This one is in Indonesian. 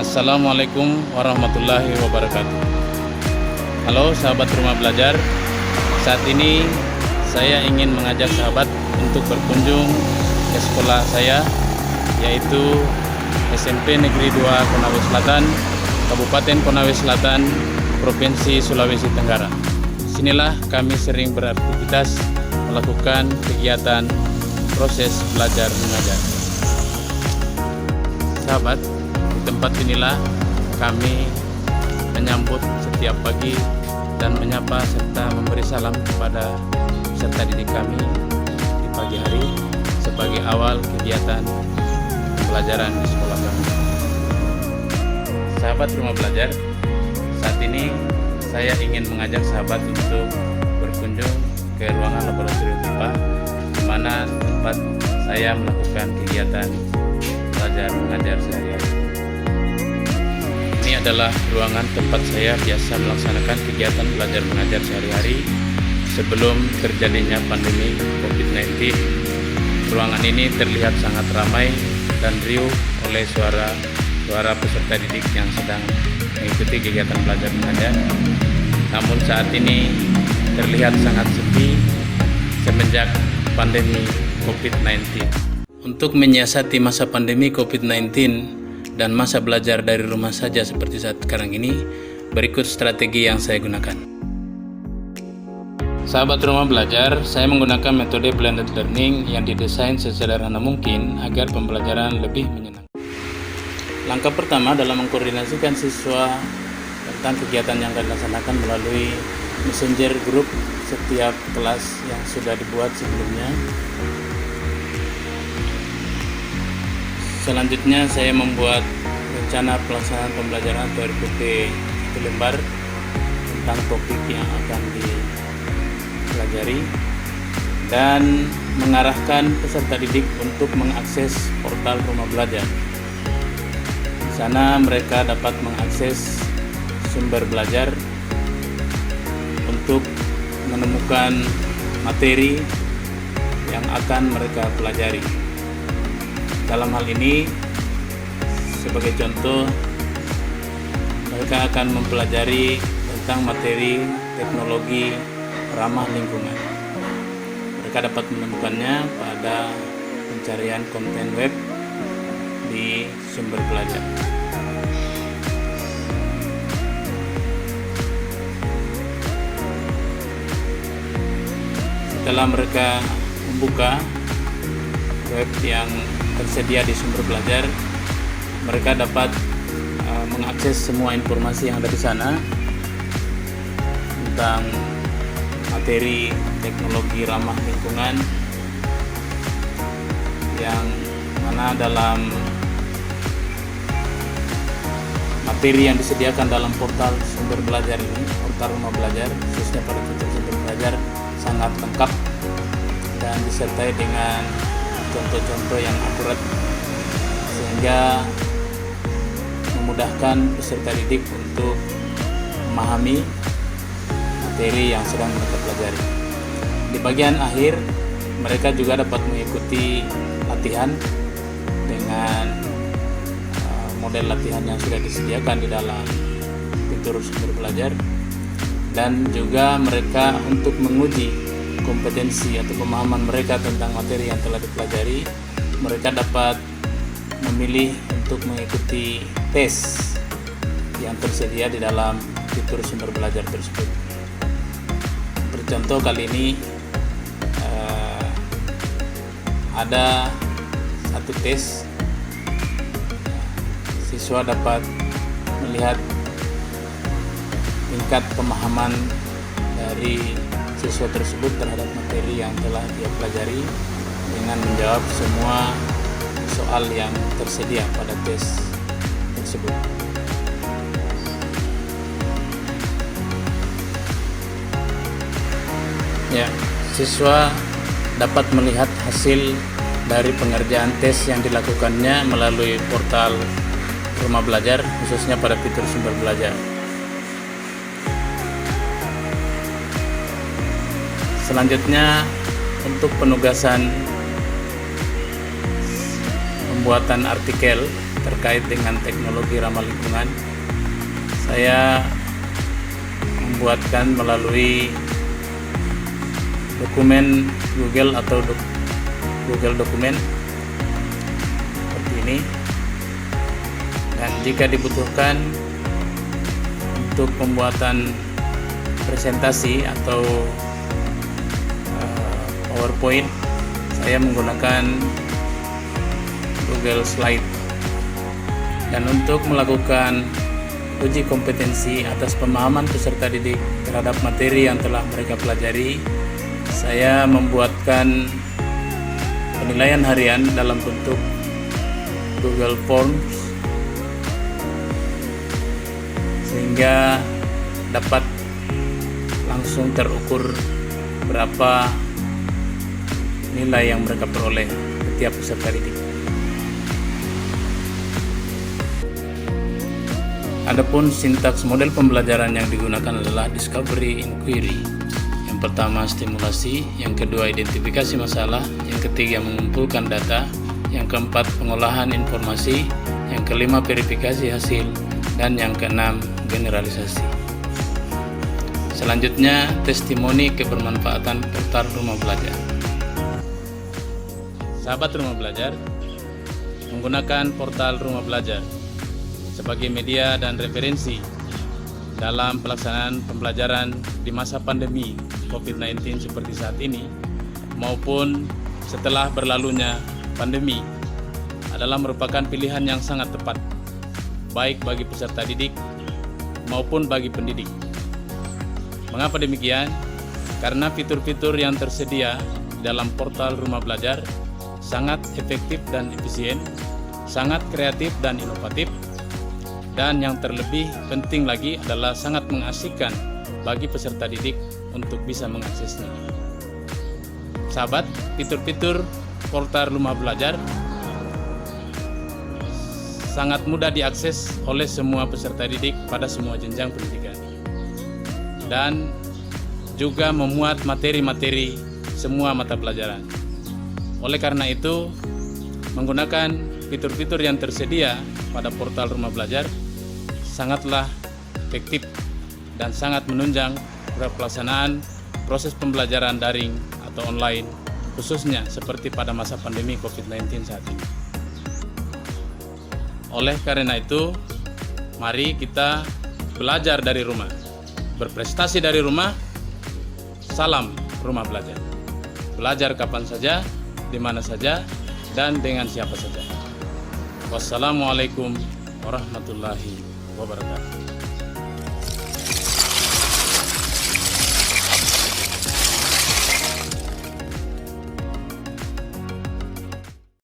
Assalamualaikum warahmatullahi wabarakatuh. Halo sahabat rumah belajar. Saat ini saya ingin mengajak sahabat untuk berkunjung ke sekolah saya, yaitu SMP Negeri 2 Konawe Selatan, Kabupaten Konawe Selatan, Provinsi Sulawesi Tenggara. Sinilah kami sering beraktivitas melakukan kegiatan proses belajar mengajar. Sahabat, di tempat inilah kami menyambut setiap pagi dan menyapa serta memberi salam kepada peserta didik kami di pagi hari sebagai awal kegiatan pembelajaran di sekolah kami. Sahabat rumah belajar, saat ini saya ingin mengajak sahabat untuk berkunjung ke ruangan laboratorium IPA, di mana tempat saya melakukan kegiatan belajar mengajar sehari-hari. Ini adalah ruangan tempat saya biasa melaksanakan kegiatan belajar mengajar sehari-hari sebelum terjadinya pandemi COVID-19. Ruangan ini terlihat sangat ramai dan riuh oleh suara peserta didik yang sedang mengikuti kegiatan belajar mengajar. Namun saat ini terlihat sangat sepi semenjak pandemi COVID-19. Untuk menyiasati masa pandemi COVID-19 dan masa belajar dari rumah saja seperti saat sekarang ini, berikut strategi yang saya gunakan. Sahabat rumah belajar, saya menggunakan metode blended learning yang didesain sesederhana mungkin agar pembelajaran lebih menyenangkan. Langkah pertama dalam mengkoordinasikan siswa tentang kegiatan yang akan dilaksanakan melalui messenger group setiap kelas yang sudah dibuat sebelumnya. Selanjutnya saya membuat rencana pelaksanaan pembelajaran atau RPP 1 lembar tentang topik yang akan dipelajari dan mengarahkan peserta didik untuk mengakses portal rumah belajar. Di sana mereka dapat mengakses sumber belajar untuk menemukan materi yang akan mereka pelajari. Dalam hal ini, sebagai contoh, mereka akan mempelajari tentang materi teknologi ramah lingkungan. Mereka dapat menemukannya pada pencarian konten web di sumber belajar. Setelah mereka membuka web yang tersedia di sumber belajar, mereka dapat mengakses semua informasi yang ada di sana tentang materi teknologi ramah lingkungan, yang mana dalam materi yang disediakan dalam portal sumber belajar ini, portal rumah belajar, khususnya pada fitur sumber belajar, sangat lengkap dan disertai dengan contoh-contoh yang akurat sehingga memudahkan peserta didik untuk memahami materi yang sedang mereka pelajari. Di bagian akhir, mereka juga dapat mengikuti latihan dengan model latihan yang sudah disediakan di dalam fitur sumber belajar, dan juga mereka untuk menguji kompetensi atau pemahaman mereka tentang materi yang telah dipelajari. Mereka dapat memilih untuk mengikuti tes yang tersedia di dalam fitur sumber belajar tersebut. Bercontoh, kali ini ada satu tes. Siswa dapat melihat tingkat pemahaman dari siswa tersebut terhadap materi yang telah dia pelajari dengan menjawab semua soal yang tersedia pada tes tersebut. Ya, siswa dapat melihat hasil dari pengerjaan tes yang dilakukannya melalui portal rumah belajar, khususnya pada fitur sumber belajar. Selanjutnya, untuk penugasan pembuatan artikel terkait dengan teknologi ramah lingkungan. Saya membuatkan melalui dokumen Google atau Google Dokumen seperti ini. Dan jika dibutuhkan untuk pembuatan presentasi atau PowerPoint, saya menggunakan Google Slide. Dan untuk melakukan uji kompetensi atas pemahaman peserta didik terhadap materi yang telah mereka pelajari, saya membuatkan penilaian harian dalam bentuk Google Forms sehingga dapat langsung terukur berapa nilai yang mereka peroleh setiap peserta didik. Adapun sintaks model pembelajaran yang digunakan adalah discovery, inquiry. Yang pertama stimulasi, yang kedua identifikasi masalah, yang ketiga mengumpulkan data, yang keempat pengolahan informasi, yang kelima verifikasi hasil, dan yang keenam generalisasi. Selanjutnya testimoni kebermanfaatan portal rumah belajar. Sahabat rumah belajar, menggunakan portal rumah belajar sebagai media dan referensi dalam pelaksanaan pembelajaran di masa pandemi COVID-19 seperti saat ini maupun setelah berlalunya pandemi adalah merupakan pilihan yang sangat tepat baik bagi peserta didik maupun bagi pendidik. Mengapa demikian? Karena fitur-fitur yang tersedia dalam portal rumah belajar sangat efektif dan efisien, sangat kreatif dan inovatif, dan yang terlebih penting lagi adalah sangat mengasihkan bagi peserta didik untuk bisa mengaksesnya. Sahabat, fitur-fitur portal rumah belajar sangat mudah diakses oleh semua peserta didik pada semua jenjang pendidikan dan juga memuat materi-materi semua mata pelajaran. Oleh karena itu, menggunakan fitur-fitur yang tersedia pada portal rumah belajar sangatlah efektif dan sangat menunjang pelaksanaan proses pembelajaran daring atau online, khususnya seperti pada masa pandemi COVID-19 saat ini. Oleh karena itu, mari kita belajar dari rumah, berprestasi dari rumah. Salam rumah belajar. Belajar kapan saja, di mana saja, dan dengan siapa saja. Wassalamualaikum warahmatullahi wabarakatuh.